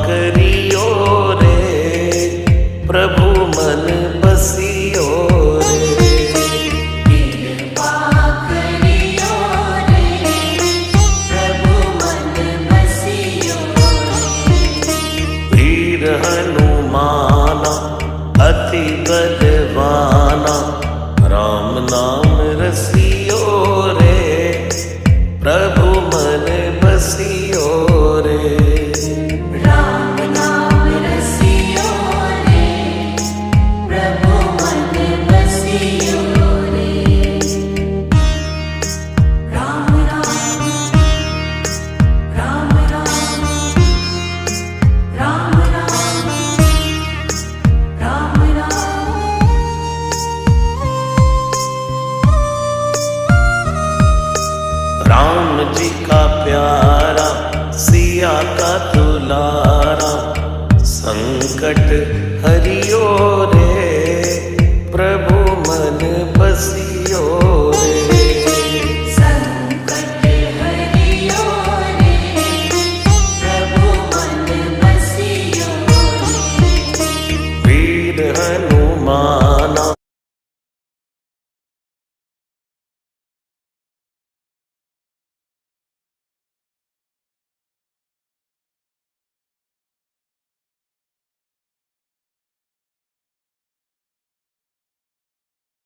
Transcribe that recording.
करियो रे, प्रभु मन बसियो रे। कृपा करियो रे, प्रभु मन बसियो रे। वीर हनुमाना अति बलवाना, राम नाम रसियो रे, प्रभु मन बसियो रे। राम नाम रसियो रे, प्रभु मन बसियो रे। राम राम राम राम, राम राम राम राम। राम जी का प्यारा, सिया का दुलारा, संकट